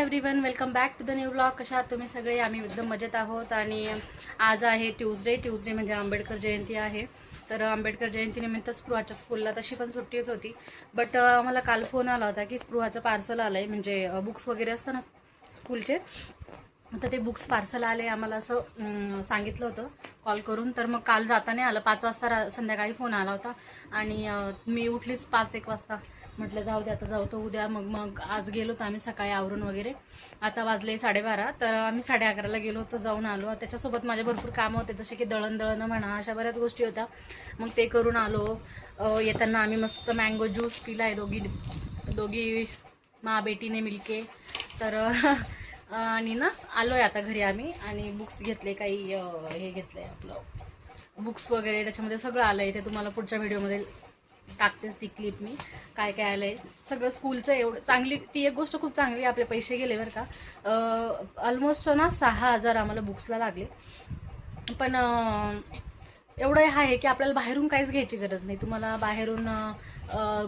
Everyone, welcome back to the new blog. कशा आहात तुम्ही सगळे? आम्ही एकदम मजेत आहोत. आणि आज आहे ट्यूजडे म्हणजे आंबेडकर जयंती आहे. तर आंबेडकर जयंतीनिमित्त स्पृहाच्या स्कूलला तशी पण सुट्टीच होती. बट मला काल फोन आला होता की स्पृहाचं पार्सल आलं आहे, म्हणजे बुक्स वगैरे असतं ना स्कूलचे. तर ते बुक्स पार्सल आले आम्हाला असं सांगितलं होतं कॉल करून. तर मग काल जाताना आलं 5 वाजता संध्याकाळी फोन आला होता. आणि मी उठलीच 5-1 वाजता. म्हटलं जाऊ दे, आता जाऊ तो उद्या. मग आज गेलो तर आम्ही सकाळी आवरून वगैरे. आता वाजले 12:30. तर आम्ही 11:30ला गेलो होतो, जाऊन आलो. त्याच्यासोबत माझे भरपूर कामं होते, जसे की दळण म्हणा, अशा बऱ्याच गोष्टी होत्या. मग ते करून आलो. येताना आम्ही मस्त मँगो ज्यूस पिला आहे दोघी मा बेटीने मिलके. तर आणि ना आलोय आता घरी आम्ही. आणि बुक्स घेतले, काही हे घेतलंय आपलं बुक्स वगैरे, त्याच्यामध्ये सगळं आलंय. ते तुम्हाला पुढच्या व्हिडिओमध्ये टाकतेच ती क्लिप मी, काय काय आलंय सगळं स्कूलचं. एवढं चांगली ती एक गोष्ट खूप चांगली, आपले पैसे गेले बरं का. ऑलमोस्ट ना 6,000 आम्हाला बुक्सला लागले. पण एवढं आहे की आपल्याला बाहेरून काहीच घ्यायची गरज नाही. तुम्हाला बाहेरून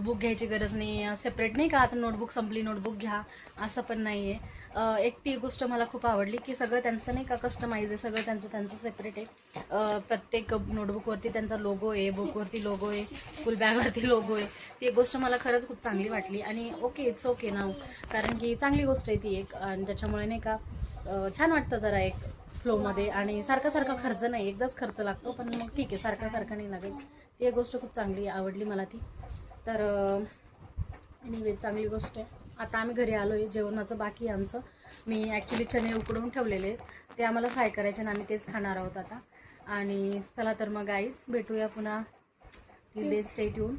बुक घ्यायची गरज नाही. सेपरेट नाही का, आता नोटबुक संपली नोटबुक घ्या असं पण नाही आहे. एक ती गोष्ट मला खूप आवडली की सगळं त्यांचं नाही का कस्टमाइज आहे, सगळं त्यांचं सेपरेट आहे. प्रत्येक नोटबुकवरती त्यांचा लोगो आहे, बुकवरती लोगो आहे, स्कूल बॅगवरती लोगो आहे. ती एक गोष्ट मला खरंच खूप चांगली वाटली. आणि इट्स ओके ना, कारण की चांगली गोष्ट आहे ती एक. आणि त्याच्यामुळे नाही का छान वाटतं जरा एक फ्लोमध्ये. आणि सारखा खर्च नाही, एकदाच खर्च लागतो, पण मग ठीक आहे, सारखा नाही लागेल. ती एक गोष्ट खूप चांगली आवडली मला ती. तर एनिवे चांगली गोष्ट आहे. आता आम्ही घरी आलो आहे, जेवणाचं बाकी आहे आमचं. मी ॲक्च्युली चणे उकडून ठेवलेले, ते आम्हाला फ्राय करायचे आणि आम्ही तेच खाणार आहोत आता. आणि चला तर मग गाईज भेटूया पुन्हा. स्टे ट्यून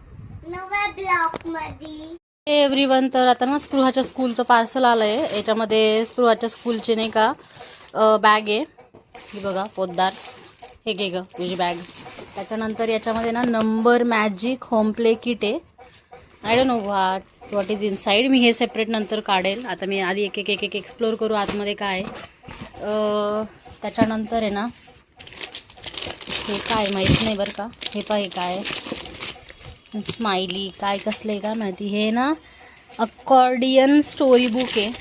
नव्या ब्लॉगमध्ये. एव्हरीवन, तर आता ना स्पृहाच्या स्कूलचं पार्सल आलं आहे. याच्यामध्ये स्पृहाच्या स्कूलचे नाही का बॅग आहे, ही बघा पोतदार. हे घे ग तुझी बॅग. त्याच्यानंतर याच्यामध्ये ना number magic home play kit आहे. I don't know what is inside. मी हे सेपरेट नंतर काढेल. आता मी आधी एक एक्सप्लोर करू आतमध्ये काय आहे. त्याच्यानंतर आहे ना हे काय माहीत नाही बरं का. हे हे काय आहे, स्माइली काय कसलं आहे काय माहिती. हे ना अकॉर्डियन स्टोरी बुक आहे,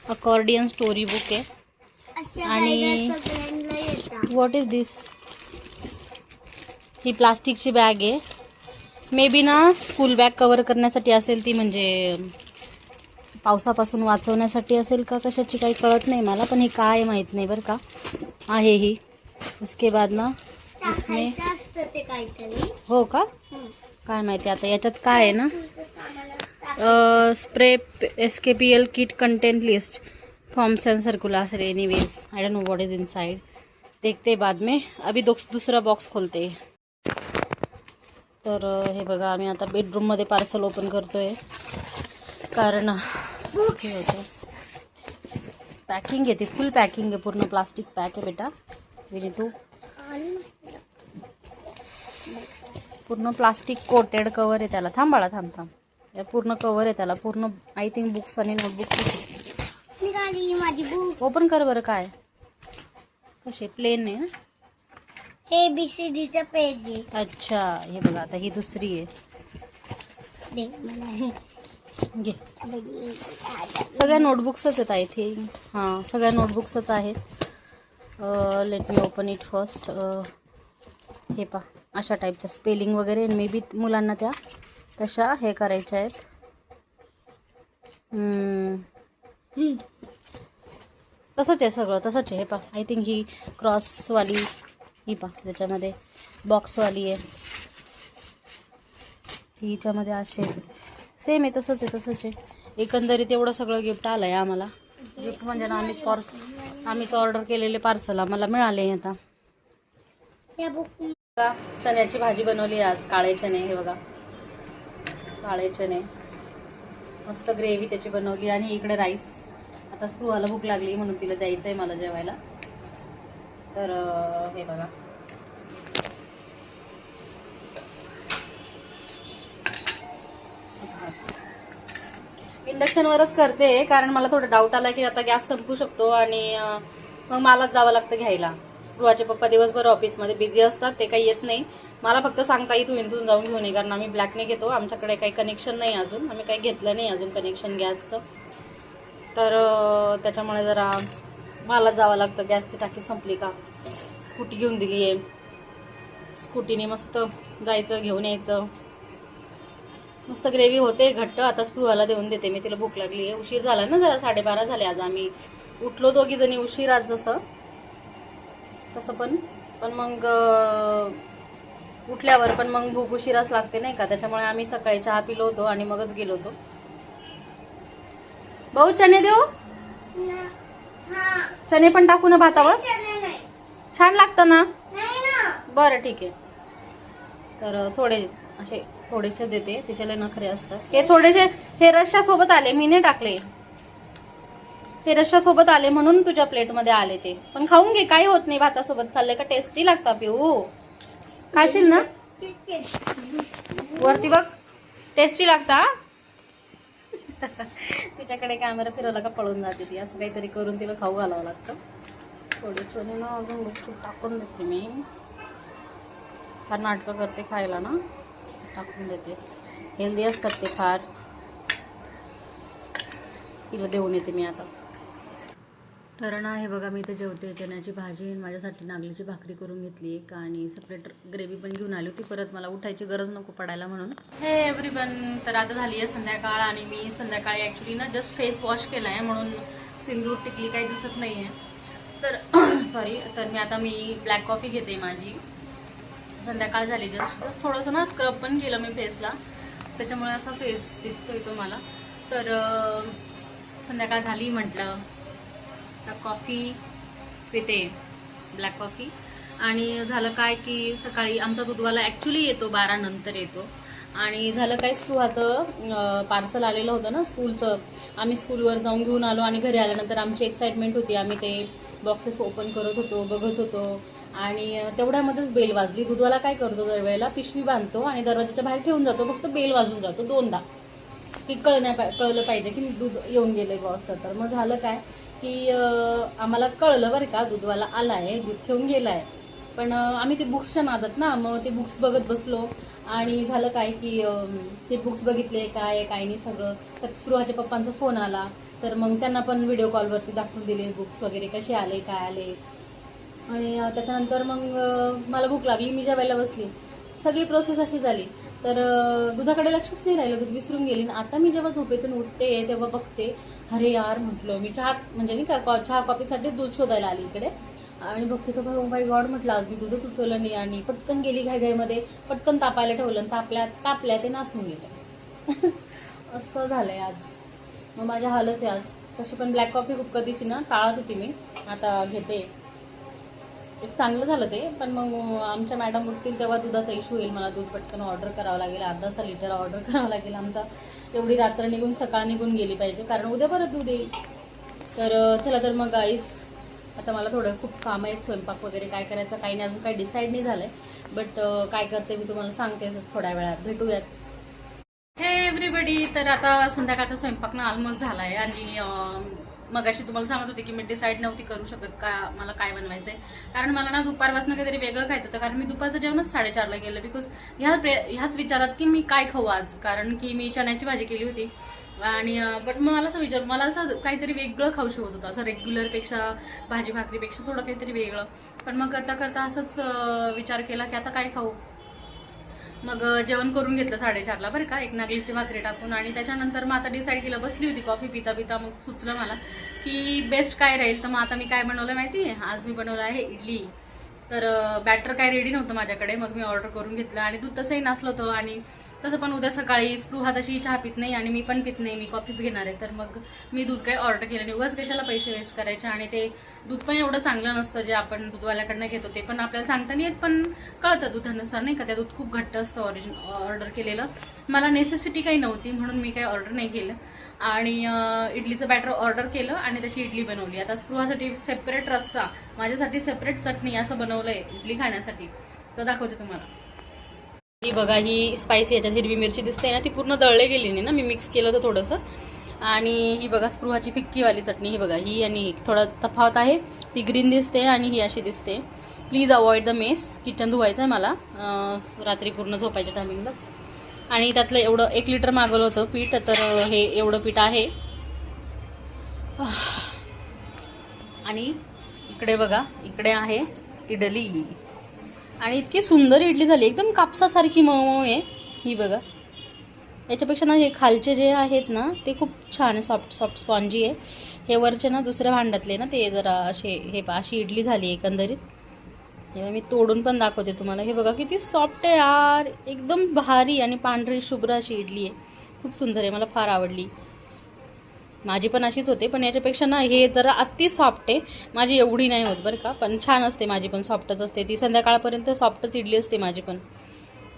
अकॉर्डियन स्टोरी बुक आहे. आणि व्हॉट इज दिस, ही प्लास्टिकची बॅग आहे. मे बी ना स्कूल बॅग कवर करण्यासाठी असेल ती, म्हणजे पावसापासून वाचवण्यासाठी असेल का कशाची काही कळत नाही मला. पण हे काय माहीत नाही बरं का आहे ही. उसके बाद ना इसमें हो का काय माहिती आता याच्यात काय आहे ना. Spray SKPL kit content list forms end circulars. Anyways I don't know what is inside, देखते बाद में. अभी दूसरा बॉक्स खोलते. तर हे बघा, आम्ही आता बेडरूममध्ये पार्सल ओपन करतोय, कारण हे होतं पॅकिंग येते, फुल पॅकिंग आहे, पूर्ण प्लास्टिक पॅक आहे बेटा. विनी पूर्ण प्लास्टिक कोटेड कवर आहे त्याला. थांब बाळा थांब. पूर्ण कवर आहे त्याला, पूर्ण आय थिंक बुक्स आणि नोटबुक्स. माझी बुक ओपन कर बरं. काय कसे प्लेन आहे ना, हे BCDचं पेज आहे. अच्छा हे बघा, आता ही दुसरी आहे. घे, सगळ्या नोटबुक्सच आहेत आय थिंक. हां सगळ्या नोटबुक्सच आहेत. Let me open it first. हे पा अशा टाईपच्या स्पेलिंग वगैरे, मे बी मुलांना त्या तशा हे करायच्या आहेत. तसंच आहे सगळं, तसंच आहे. हे पा आय थिंक ही क्रॉसवाली, ही पा त्याच्यामध्ये बॉक्सवाली आहे, हिच्यामध्ये असे सेम आहे. तसंच आहे. एकंदरीत एवढं सगळं गिफ्ट आलं आहे आम्हाला. गिफ्ट म्हणजे ना आम्हीच ऑर्डर केलेले पार्सल आम्हाला मिळाले. आता चण्याची भाजी बनवली आज, काळे चणे. हे बघा काळे चणे, मस्त ग्रेव्ही त्याची बनवली. आणि इकडे राईस. आता स्पृहाला भूक लागली म्हणून तिला द्यायचं आहे मला जेवायला. तर हे बघा इंडक्शनवरच करते, कारण मला थोडं डाऊट आला की आता गॅस संपू शकतो आणि मग मलाच जावं लागतं घ्यायला. स्पृहाचे पप्पा दिवसभर ऑफिसमध्ये बिझी असतात, ते काही येत नाही. मला फक्त सांगता तू इथून जाऊन घेऊन ये, कारण आम्ही ब्लॅकने घेतो. आमच्याकडे काही कनेक्शन नाही अजून, आम्ही काही घेतलं नाही अजून कनेक्शन गॅसचं. तर त्याच्यामुळे जरा मला जावं लागतं. गॅसची टाकी संपली का स्कूटी घेऊन दिली आहे. स्कूटीने मस्त जायचं घेऊन यायचं. मस्त ग्रेव्ही होते घट्ट. आता स्पृहाला देऊन देते मी, तिला भूक लागली आहे. उशीर झाला ना जरा, 12:30 झाले. आज आम्ही उठलो दोघी जणी उशीर आज, जसं तसं पण मग उठल्यावर पण मग भूक उशिराच लागते नाही का. त्याच्यामुळे आम्ही सकाळी चहा पिलो होतो आणि मगच गेलो होतो. भाऊ चणे देऊ? चणे पण टाकू ना भातावर? छान लागतं ना? बरं ठीक आहे. तर थोडेसे देते, त्याच्याला नखरे असतात. हे थोडेसे हे रश्श्या सोबत आले, मी नाही टाकले. हे रश्श्या सोबत आले म्हणून तुझ्या प्लेटमध्ये आले ते. पण खाऊन घे, काही होत नाही. भातासोबत खाल्ले का टेस्टी लागतं. पिऊ खाशील ना? वरती बघ, टेस्टी लागता. तिच्याकडे कॅमेरा फिरवला का पळून जाते ती. असं काहीतरी करून तिला खाऊ घालावं लागतं. थोडे चणे ना अजून गुपचूप टाकून देते मी. फार नाटकं करते खायला ना, टाकून देते. हेल्दी असतात ते फार. तिला देऊन येते मी आता. तर ना हे बघा, मी इथं जेवते. चण्याची भाजी माझ्यासाठी नागलीची भाकरी करून घेतली एक, आणि सेपरेट ग्रेव्ही पण घेऊन आली होती. परत मला उठायची गरज नको पडायला म्हणून. हे एव्हरीवन, तर आता झाली आहे संध्याकाळ, आणि मी संध्याकाळी ॲक्च्युली ना जस्ट फेस वॉश केला आहे म्हणून सिंदूर टिकली काही दिसत नाही आहे. तर सॉरी. तर मी ब्लॅक कॉफी घेते माझी. संध्याकाळ झाली, जस्ट थोडंसं ना स्क्रब पण केलं मी फेसला, त्याच्यामुळे असा फेस दिसतोय तो मला. तर संध्याकाळ झाली म्हटलं तर कॉफी पिते, ब्लॅक कॉफी. आणि झालं काय की सकाळी आमचा दूधवाला ॲक्च्युली येतो 12 नंतर येतो. आणि झालं काय, स्पृहाचं पार्सल आलेलं होतं ना स्कूलचं. आम्ही स्कूलवर जाऊन घेऊन आलो, आणि घरी आल्यानंतर आमची एक्साइटमेंट होती. आम्ही ते बॉक्सेस ओपन करत होतो, बघत होतो, आणि तेवढ्यामध्येच बेल वाजली. दूधवाला काय करतो, दरवेळेला पिशवी बांधतो आणि दरवाजाच्या बाहेर ठेवून जातो. फक्त बेल वाजून जातो 2दा, की कळलं पाहिजे की दूध येऊन गेलंय बॉसचं. तर मग झालं काय की आम्हाला कळलं बरं का, दूधवाला आला आहे, दूध ठेवून गेला आहे. पण आम्ही ते बुक्सच्या नादात ना, मग ते बुक्स बघत बसलो. आणि झालं काय की ते बुक्स बघितले काय नाही सगळं. तर स्पृहाच्या पप्पांचा फोन आला, तर मग त्यांना पण व्हिडिओ कॉलवरती दाखवून दिले बुक्स वगैरे कसे आले काय आले. आणि त्याच्यानंतर मग मला भूक लागली, मी जेवायला बसली. सगळी प्रोसेस अशी झाली. तर दुधाकडे लक्षच नाही राहिलं, दूध विसरून गेली. आता मी जेव्हा झोपेतून उठते तेव्हा बघते, अरे यार म्हटलं, मी चहा म्हणजे नाही का चहा कॉफीसाठी दूध शोधायला आली इकडे, आणि बघते तर ओ माय गॉड म्हटलं, आज मी दूधच उचललं नाही. आणि पटकन गेली घाईघाईमध्ये, पटकन तापायला ठेवलं, तापल्या ते नासून गेलं. असं झालंय आज. मग माझ्या हालच आहे आज. तशी पण ब्लॅक कॉफी खूप कधीची ना टाळत होती मी, आता घेते. चांगलं झालं ते. पण मग आमच्या मॅडम उठतील तेव्हा दुधाचा इश्यू येईल. मला दूध पटकन ऑर्डर करावं लागेल, अर्धा लिटर ऑर्डर करावं लागेल. आमचा एवढी रात्र निघून सकाळ निघून गेली पाहिजे, कारण उद्या परत दूध येईल. तर चला, तर मग गाईज आता मला थोडं खूप काम आहेत, स्वयंपाक वगैरे काय करायचं काही नाही, अजून काही डिसाईड नाही झालंय. बट काय करते मी तुम्हाला सांगते थोड्या वेळात. भेटूयात. हे एव्हरीबडी, तर आता संध्याकाळचा स्वयंपाक ना ऑलमोस्ट झाला आहे. आणि मगाशी तुम्हाला सांगत होते की मी डिसाईड नव्हती करू शकत का मला काय बनवायचं आहे, कारण मला ना दुपारपासून काहीतरी वेगळं खायचं होतं. कारण मी दुपारचं जेवणच 4:30ला केलं, बिकॉज ह्याच विचारात की मी काय खाऊ आज, कारण की मी चण्याची भाजी केली होती. आणि बट मग मला असं काहीतरी वेगळं खाऊशी होत होतं, असं रेग्युलरपेक्षा, भाजी भाकरीपेक्षा थोडं काहीतरी वेगळं. पण मग करता असंच विचार केला की आता काय खाऊ. मग जेवण करून घेतलं 4:30ला बरं का, एक नागलीची भाकरी टाकून. आणि त्याच्यानंतर मग आता डिसाईड केलं, बसली होती कॉफी पिता मग सुचलं मला की बेस्ट काय राहील. तर मग आता मी काय बनवलं माहिती आहे, आज मी बनवलं आहे इडली. तर बॅटर काय रेडी नव्हतं माझ्याकडे, मग मी ऑर्डर करून घेतलं. आणि दूध तसंही नसलं होतं, आणि तसं पण उद्या सकाळी स्पृहा तशी चहा पित नाही आणि मी पण पित नाही, मी कॉफीच घेणार आहे. तर मग मी दूध काही ऑर्डर केलं नाही, उगाच कशाला पैसे वेस्ट करायचे. आणि ते दूध पण एवढं चांगलं नसतं जे आपण दूधवाल्याकडनं घेतो, ते पण आपल्याला सांगता नाही येत, पण कळतं दुधानुसार नाही का. त्या दूध खूप घट्ट असतं ऑर्डर केलेलं. मला नेसेसिटी काही नव्हती म्हणून मी काही ऑर्डर नाही केलं. आणि इडलीचं बॅटर ऑर्डर केलं आणि त्याची इडली बनवली. आता स्पृहासाठी सेपरेट रस्सा, माझ्यासाठी सेपरेट चटणी असं बनवलंय इडली खाण्यासाठी, तर दाखवते तुम्हाला. ही बघा, ही स्पायसी याच्यात हिरवी मिरची दिसते ना, ती पूर्ण दळले गेली नाही ना, मी मिक्स केलं होतं थोडंसं. आणि ही बघा स्पृहाची फिक्कीवाली चटणी, ही बघा, ही आणि थोडा तफावत आहे, ती ग्रीन दिसते आणि ही अशी दिसते. Please avoid the mess. Kitchen धुवायचं आहे मला रात्री पूर्ण झोपायच्या टायमिंगलाच. आणि त्यातलं एवढं 1 लिटर मागवलं होतं पीठ, तर हे एवढं पीठ आहे. आणि इकडे बघा, इकडे आहे इडली. आणि इतकी सुंदर इडली झाली, एकदम कापसासारखी मऊ आहे ही बघा. याच्यापेक्षा ना हे खालचे जे आहेत ना ते खूप छान आहे, सॉफ्ट सॉफ्ट स्पॉन्जी आहे. हे वरचे ना दुसऱ्या भांड्यातले ना ते जरा असे, हे अशी इडली झाली एकंदरीत. हे मी तोडून पण दाखवते तुम्हाला. हे बघा किती सॉफ्ट आहे यार, एकदम भारी आणि पांढरी शुभ्र अशी इडली आहे. खूप सुंदर आहे, मला फार आवडली. माझी पण अशीच होते, पण याच्यापेक्षा ना हे जरा अति सॉफ्ट आहे. माझी एवढी नाही होत बरं का, पण छान असते माझी पण, सॉफ्टच असते ती. संध्याकाळपर्यंत सॉफ्टच इडली असते माझी पण.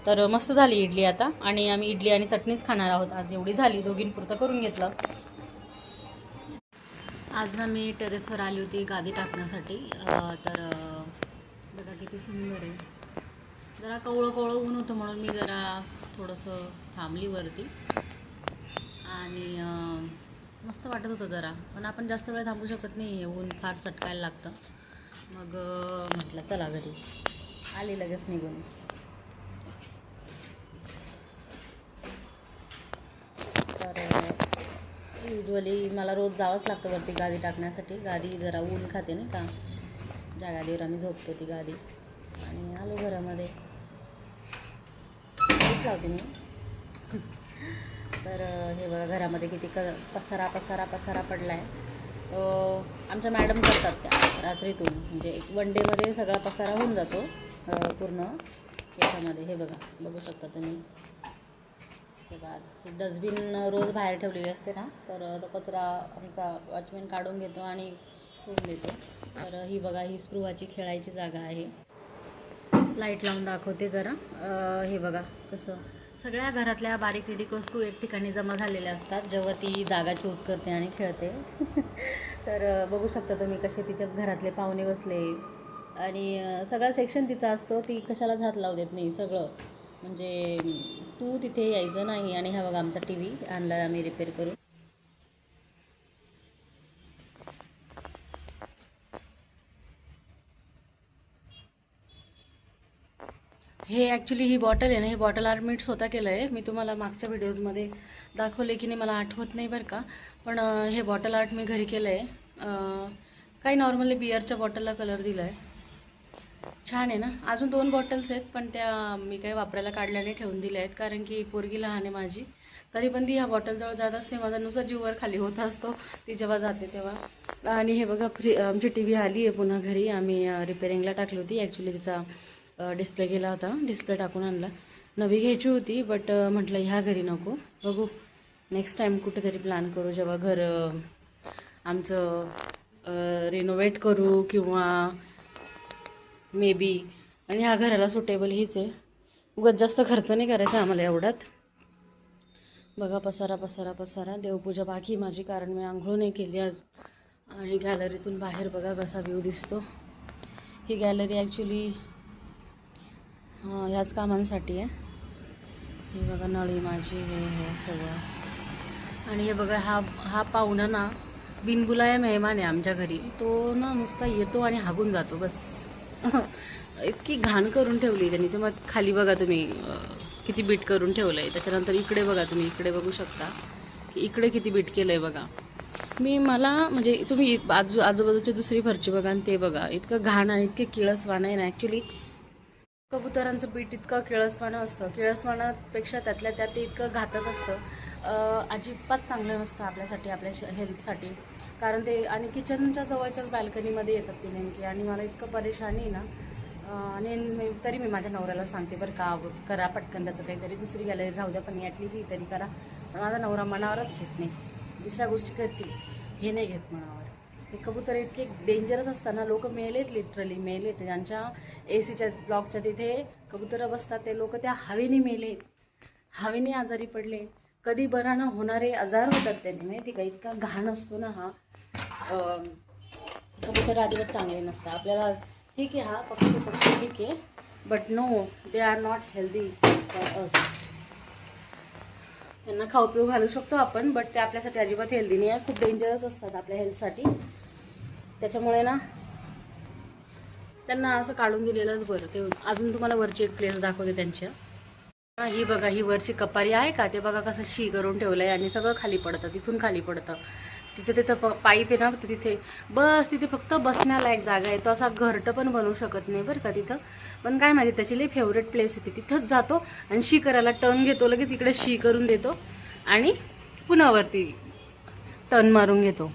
तर मस्त झाली इडली आता. आणि आम्ही इडली आणि चटणीच खाणार आहोत आज. एवढी झाली, दोघींपुरतं करून घेतलं. आज ना मी टेरेसवर आली होती गादी टाकण्यासाठी. तर बघा किती सुंदर आहे. जरा कवळं कवळं ऊन होतं म्हणून मी जरा थोडंसं थांबली वरती. आणि मस्त वाटत होतं जरा, पण आपण जास्त वेळ थांबू शकत नाही, हे ऊन फार चटकायला लागतं. मग म्हटलं चला घरी. आली लगेच निघून. तर युजली मला रोज जावंच लागतं वरती गादी टाकण्यासाठी. गादी जरा ऊन खाते नाही का, ज्या गादीवर आम्ही झोपतो ती गादी. आणि आलो घरामध्ये, तेच लावते मी. तर हे बघा घरामध्ये किती पसारा पसारा पसारा पडला आहे. तो आमच्या मॅडम करतात त्या रात्रीतून, म्हणजे एक वन डेमध्ये सगळा पसारा होऊन जातो पूर्ण याच्यामध्ये. हे बघा, बघू शकता तुम्ही. इसके बाद ही डस्टबिन रोज बाहेर ठेवलेली असते ना, तर तो कचरा आमचा वॉचमॅन काढून घेतो आणि सोडून देतो. तर ही बघा, ही स्पृहाची खेळायची जागा आहे. लाईट लावून दाखवते जरा. हे बघा कसं सगळ्या घरातल्या बारीक बिरीक वस्तू एक ठिकाणी जमा झालेल्या असतात जेव्हा ती जागा चूज करते आणि खेळते. तर बघू शकता तुम्ही कसे तिच्या घरातले पाहुणे बसले. आणि सगळा सेक्शन तिचा असतो, ती कशालाच हात लावू देत नाही. सगळं म्हणजे तू तिथे यायचं नाही. आणि हा बघा आमचा TV आणला आम्ही रिपेअर करून. हे ॲक्च्युली ही बॉटल आहे ना, ही बॉटल आर्ट मी स्वतः केलं आहे. मी तुम्हाला मागच्या व्हिडिओजमध्ये दाखवले की नाही मला आठवत नाही बरं का, पण हे बॉटल आर्ट मी घरी केलं आहे. काही नॉर्मली बिअरच्या बॉटलला कलर दिला आहे. छान आहे ना. अजून 2 बॉटल्स आहेत, पण त्या मी काही वापरायला काढल्या नाही, ठेवून दिल्या आहेत. कारण की पोरगी लहान आहे माझी, तरी पण ती ह्या बॉटलजवळ जात असते. माझा नुसता जीववर खाली होत असतो ती जेव्हा जाते तेव्हा. आणि हे बघा आमची TV आली आहे पुन्हा घरी. आम्ही रिपेअरिंगला टाकली होती. ॲक्च्युली तिचा डिस्प्ले गेला होता, डिस्प्ले टाकून आणला. नवी घ्यायची होती, बट म्हटलं ह्या घरी नको, बघू नेक्स्ट टाईम कुठेतरी प्लॅन करू, जेव्हा घर आमचं रिनोव्हेट करू किंवा मे बी. आणि ह्या घराला सुटेबल हीच आहे. उगाच जास्त खर्च नाही करायचा आम्हाला एवढ्यात. बघा पसारा पसारा पसारा. देवपूजा बाकी माझी, कारण मी आंघोळ नाही केली आज. आणि गॅलरीतून बाहेर बघा कसा व्ह्यू दिसतो. ही गॅलरी ॲक्च्युली ह्याच कामांसाठी आहे. हे बघा नळी माझी, हे सगळं. आणि हे बघा हा पाहुणा ना बिनबुलाया मेहमान आहे आमच्या घरी. तो ना नुसता येतो आणि हागून जातो बस. इतकी घाण करून ठेवली त्यांनी. तर मग खाली बघा तुम्ही किती बीट करून ठेवलं आहे. त्याच्यानंतर इकडे बघा तुम्ही, इकडे बघू शकता की इकडे किती बीट केलं आहे बघा. मला म्हणजे तुम्ही आजूबाजूची दुसरी फरची बघा आणि ते बघा, इतकं घाण आणि इतके किळसवाणं आहे ना. ॲक्च्युली कबुतरांचं बीट इतकं किळसवाणं असतं, किळसवाणापेक्षा त्यातल्या त्यात ते इतकं घातक असतं. अजिबात चांगलं नसतं आपल्यासाठी, आपल्या हेल्थसाठी. कारण ते आणि किचनच्या जवळच्याच बाल्कनीमध्ये येतात ते नेमके. आणि मला इतकं परेशानी आहे ना. आणि तरी मी माझ्या नवऱ्याला सांगते बरं का, करा पटकन त्याचं काहीतरी, दुसरी गॅलरी राहू द्या पण ॲटलीस्ट ही तरी करा. पण माझा नवरा मनावरच घेत नाही. दुसऱ्या गोष्टी करतील, हे नाही घेत मनावर. हे कबूतर इतके डेंजरस असताना लोक मेलेत, लिटरली मेलेत. ज्यांच्या ACच्या ब्लॉकच्या तिथे कबुतरं बसतात ते लोक त्या हवेने मेलेत, हवेने आजारी पडले. कधी बरा न होणारे आजार होतात त्यांनी, माहिती का. इतका घाण असतो ना हा. कबूतर अजिबात चांगले नसतात आपल्याला. ठीक आहे, हा पक्षी ठीक आहे, but no, they are not healthy for us. त्यांना खाऊ पिऊ घालू शकतो आपण, बट ते आपल्यासाठी अजिबात हेल्दी नाही आहे. खूप डेंजरस असतात आपल्या हेल्थसाठी. त्याच्यामुळे ना त्यांना असं काढून दिलेलंच बरं. ते अजून तुम्हाला वरची एक प्लेस दाखवते त्यांच्या. ही बघा, ही वरची कपारी आहे का, ते बघा कसं शी करून ठेवलं आहे आणि सगळं खाली पडतं, तिथून खाली पडतं. तिथे तिथं पाईप आहे ना, तर तिथे बस तिथे फक्त बसण्यालायक जागा आहे. तो असा घरटं पण बनवू शकत नाही बरं का तिथं. पण काय माहिती त्याची लई फेवरेट प्लेस आहे. तिथंच जातो आणि शी करायला टर्न घेतो, लगेच इकडे शी करून देतो आणि पुन्हा वरती टर्न मारून घेतो.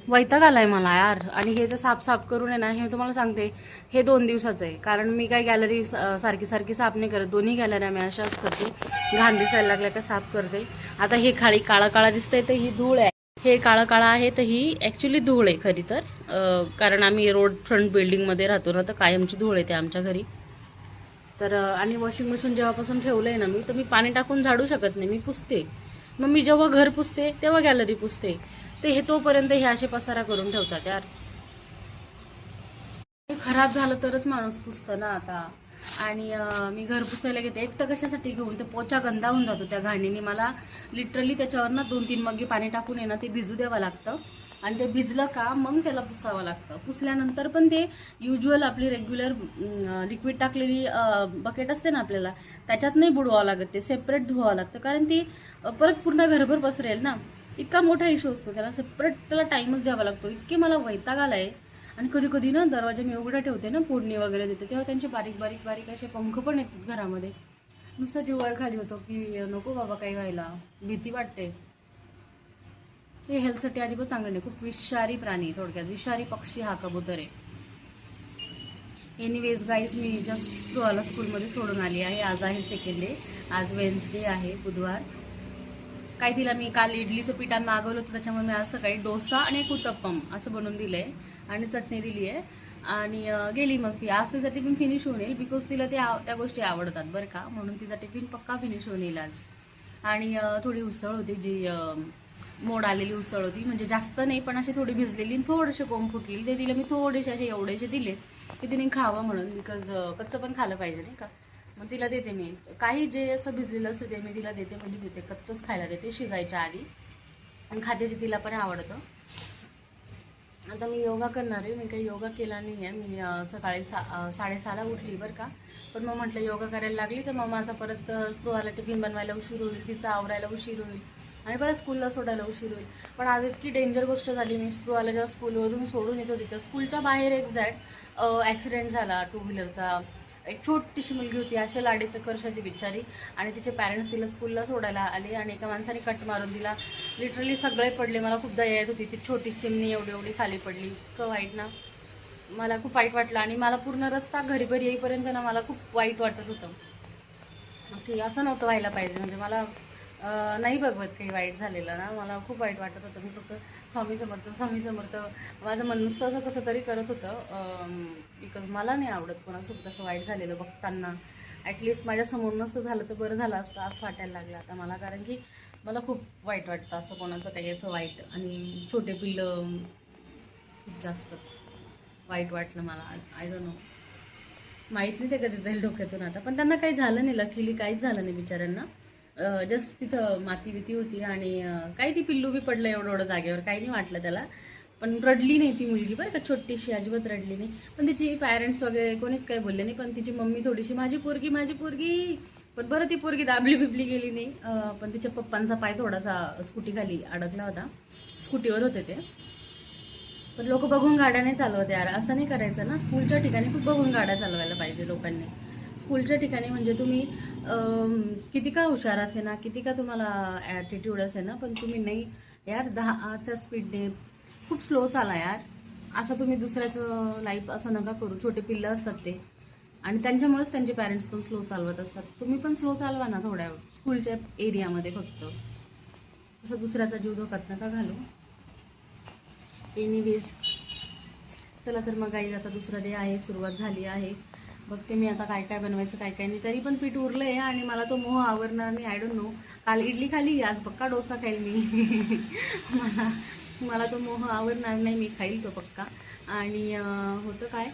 वैताग आलाय मला यार. आणि हे तर साफ करून आहे ना, हे तुम्हाला सांगते हे 2 दिवसाचं आहे. कारण मी काय गॅलरी सारखी साफ नाही करत. दोन्ही गॅलऱ्या मी अशाच करते. घाण दिसायला लागल्या का साफ करते. आता हे खाली काळा काळा दिसतंय तर ही धूळ आहे. हे काळा काळा आहे तर ही ॲक्च्युली धूळ आहे खरी तर. कारण आम्ही रोड फ्रंट बिल्डिंगमध्ये राहतो ना, तर कायमची धूळ येते आमच्या घरी. तर आणि वॉशिंग मशीन जेव्हापासून ठेवलं आहे ना मी, तर मी पाणी टाकून झाडू शकत नाही, मी पुसते. मग मी जेव्हा घर पुसते तेव्हा गॅलरी पुसते. ते हे तोपर्यंत हे असे पसारा करून ठेवतात यार. खराब झालं तरच माणूस पुसतं ना आता. आणि मी घर पुसायला घेते एकटं कशासाठी घेऊन, ते पोचा गंदा होऊन जातो त्या घाणीने. मला लिटरली त्याच्यावर ना 2-3 मग्गी पाणी टाकून आहे ना ते भिजू द्यावं लागतं. आणि ते भिजलं का मग त्याला पुसावं लागतं. पुसल्यानंतर पण ते युज्युअल आपली रेग्युलर लिक्विड टाकलेली बकेट असते ना आपल्याला, त्याच्यात नाही बुडवावं लागत, ते सेपरेट धुवावं लागतं. कारण ती परत पूर्ण घरभर पसरेल ना. इतका मोठा इश्यू असतो त्याला, सेपरेट त्याला टाईमच द्यावा लागतो. इतके मला वैताग आलाय. आणि कधी कधी ना दरवाजा मी उघडा ठेवते ना, फोडणी वगैरे देते, तेव्हा त्यांचे बारीक बारीक बारीक असे पंख पण येतात घरामध्ये. नुसतं जीवावर खाली होतो की नको बाबा काही व्हायला, भीती वाटते. हे हेल्थसाठी अजिबात चांगलं नाही. खूप विषारी प्राणी, थोडक्यात विषारी पक्षी हा कबूतर आहे. एनिवेज गाईज, मी जस्ट स्प्रूहाला स्कूलमध्ये सोडून आली आहे. आज आहे सेकंड डे. आज वेन्सडे आहे, बुधवार. काय तिला मी काल इडलीचं पिठान मागवलं होतं, त्याच्यामुळे मी आज सकाळी डोसा आणि एक उत्तप्पम असं बनवून दिलं आहे आणि चटणी दिली आहे. आणि गेली मग ती. आज तिचा टिफिन फिनिश होऊन येईल, बिकॉज तिला त्या गोष्टी आवडतात बरं का, म्हणून तिचा टिफिन पक्का फिनिश होऊन येईल आज. आणि थोडी उसळ होती, जी मोड आलेली उसळ होती, म्हणजे जास्त नाही पण अशी थोडी भिजलेली, थोडेसे कोंब फुटलेली, ते तिला मी थोडेसे असे एवढेसे दिले की तिने खावं म्हणून, बिकॉज कच्चं पण खाल्लं पाहिजे नाही का. मग तिला देते मी काही जे असं भिजलेलं असतं ते मी तिला देते, म्हणजे देते कच्चंच खायला देते शिजायच्या आधी. आणि खाते ते तिला पण आवडतं. आता मी योगा करणार आहे. मी काही योगा केला नाही आहे. मी सकाळी 6:30ला उठली बरं का. पण मग म्हटलं योगा करायला लागली तर मग माझा परत स्पृहाला टिफिन बनवायला उशीर होईल, तिचा आवरायला उशीर होईल आणि परत स्कूलला सोडायला उशीर होईल. पण आज इतकी डेंजर गोष्ट झाली, मी स्पृहाला जेव्हा स्कूलवरून सोडून येतो तिथं स्कूलच्या बाहेर एक्झॅक्ट ॲक्सिडेंट झाला 2 व्हीलरचा. एक छोटीशी मुलगी होती, अशा लाडीचं कर्षाची बिचारी, आणि तिचे पॅरेंट्स तिला स्कूलला सोडायला आले आणि एका माणसाने कट मारून दिला. लिटरली सगळे पडले. मला खूप दया येत होती. ती छोटी चिमणी एवढी एवढी खाली पडली. इतकं वाईट ना, मला खूप वाईट वाटलं. आणि मला पूर्ण रस्ता घरी येईपर्यंत ना मला खूप वाईट वाटत होतं की असं नव्हतं व्हायला पाहिजे. म्हणजे मला नाही बघवत काही वाईट झालेलं ना, मला खूप वाईट वाटत होतं. मी फक्त स्वामी समर्थ माझं मन नुसतं असं कसं तरी करत होतं, बिकॉज मला नाही आवडत कोणासोबत असं वाईट झालेलं बघताना. ॲटलिस्ट माझ्यासमोर नसतं झालं तर बरं झालं असतं असं वाटायला लागलं आता मला. कारण की मला खूप वाईट वाटतं असं कोणाचं काही असं वाईट. आणि छोटे पिल्लं खूप जास्तच वाईट वाटलं मला आज. आय डोंट नो, माहीत नाही ते कधी जाईल डोक्यातून आता. पण त्यांना काही झालं नाही, लकीली काहीच झालं नाही बिचाऱ्यांना. जस्ट तिथं माती बिती होती आणि काही ती पिल्लू बी पडलं एवढं जागेवर, काही नाही वाटलं त्याला. पण रडली नाही ती मुलगी बरं का, छोटीशी, अजिबात रडली नाही. पण तिची पॅरेंट्स वगैरे कोणीच काही बोलले नाही. पण तिची मम्मी थोडीशी माझी पोरगी, पण बरं ती पोरगी दाबली बिबली गेली नाही. पण तिच्या पप्पांचा पाय थोडासा स्कूटी खाली अडकला होता. स्कूटीवर होते ते. पण लोक बघून गाड्या नाही चालवत यार, असं नाही करायचं ना. स्कूलच्या ठिकाणी खूप बघून गाड्या चालवायला पाहिजे लोकांनी. स्कूलच्या ठिकाणी म्हणजे तुम्ही किती का हुशार असे ना, किती का तुम्हाला ॲटिट्यूड असे ना, पण तुम्ही नाही यार 10च्या स्पीडने खूप स्लो चाला यार. असं तुम्ही दुसऱ्याचं लाईफ असं नका करू. छोटे पिल्लं असतात ते, आणि त्यांच्यामुळेच त्यांचे पॅरेंट्स पण स्लो चालवत असतात. तुम्ही पण स्लो चालवा ना थोड्या स्कूलच्या एरियामध्ये फक्त. असं दुसऱ्याचा जीव धोक्यात नका घालू. एनिवेज चला तर मग काही आता दुसरा डे आहे, सुरुवात झाली आहे. बघते मी आता काय काय बनवायचं काय काय नाही. तरी पण पीठ उरलं आहे आणि मला तो मोह आवरणार नाही. I don't no. काल इडली खाली, आज पक्का डोसा खाईल मी. मला तो मोह आवरणार नाही, मी खाईल तो पक्का. आणि होतं काय,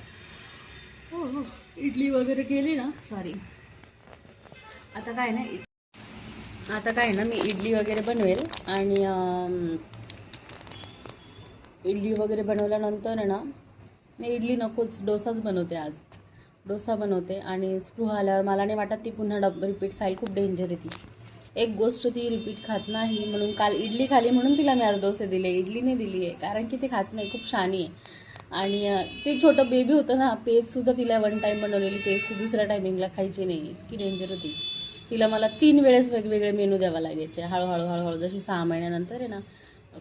हो इडली वगैरे केली ना, सॉरी. आता काय ना मी इडली वगैरे बनवेल. आणि इडली वगैरे बनवल्यानंतर आहे ना, नाही इडली नकोच, डोसाच बनवते आज. डोसा बनवते. आणि स्पृहा आल्यावर मला नाही वाटत ती पुन्हा रिपीट खाईल. खूप डेंजर आहे ती. एक गोष्ट ती रिपीट खात नाही, म्हणून काल इडली खाली म्हणून तिला मी आज डोसे दिले. इडली नाही दिली आहे कारण की ती खात नाही, खूप शहाणी आहे. आणि ते छोटं बेबी होतं ना, पेजसुद्धा तिला वन टाईम बनवलेली पेज ती दुसऱ्या टायमिंगला खायची नाही, इतकी डेंजर होती. तिला मला 3 वेळेस वेगवेगळे मेनू द्यावा लागायचे हळूहळू हळूहळू. जशी 6 महिन्यानंतर आहे ना,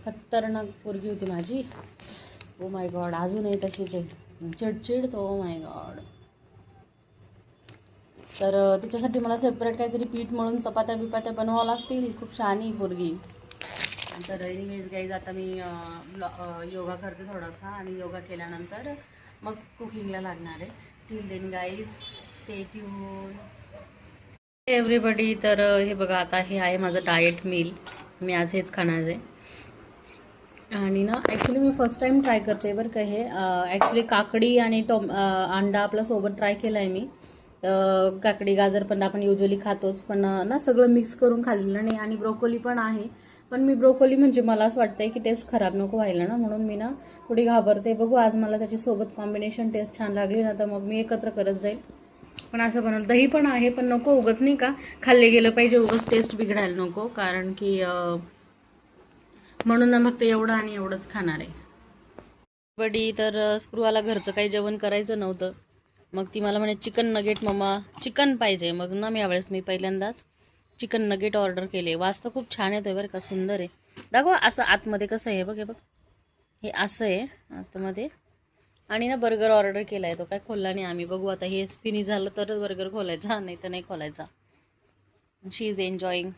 खतरनाक पोरगी होती माझी. ओ माय गॉड, अजूनही तशीच आहे, चिडचिड तो. Oh my God. तर तिच्यासाठी मला सेपरेट काहीतरी पीठ मळून चपात्या बिपात्या बनवावं लागतील. खूप शहाणी पोरगी. तर एनिवेज गाईज, आता मी योगा करते थोडासा, आणि योगा केल्यानंतर मग कुकिंगला लागणार आहे. Till then guys, stay tuned. Everybody, तर हे बघा, आता हे आहे माझं डाएट मील. मी आज हेच खाणार आहे. आणि ना ॲक्च्युली मी फर्स्ट टाईम ट्राय करते बरं का हे. ॲक्च्युली काकडी आणि अंडा आपला सोबत ट्राय केला आहे मी. काकडी गाजर पण आपण युजली खातोच, पण ना सगळं मिक्स करून खाल्लेलं नाही. आणि ब्रोकोली पण आहे, पण मी ब्रोकोली म्हणजे मला असं वाटतंय की टेस्ट खराब नको व्हायला ना, म्हणून मी ना थोडी घाबरते. बघू, आज मला त्याच्यासोबत कॉम्बिनेशन टेस्ट छान लागली ना तर मग मी एकत्र करत जाईल. पण असं बनवलं. दही पण आहे, पण नको उगाच नाही का खाल्ले गेलं पाहिजे, उगाच टेस्ट बिघडायला नको, कारण की म्हणून ना फक्त एवढं आणि एवढंच खाणार आहे. बडी, तर स्पृहाला घरचं काही जेवण करायचं नव्हतं. मग ती मला म्हणे चिकन नगेट मम्मा, चिकन पाहिजे. मग ना यावेळेस मी पहिल्यांदाच चिकन नगेट ऑर्डर केले. वास तर खूप छान येतोय बरं का, सुंदर आहे. दाखवा असं आतमध्ये कसं आहे, बघ हे बघ, हे असं आहे आतमध्ये. आणि ना बर्गर ऑर्डर केला आहे, तो काय खोलला नाही आम्ही. बघू आता हे फिनिश झालं तरच बर्गर खोलायचा, नाही तर नाही खोलायचा. शी इज एन्जॉईंग.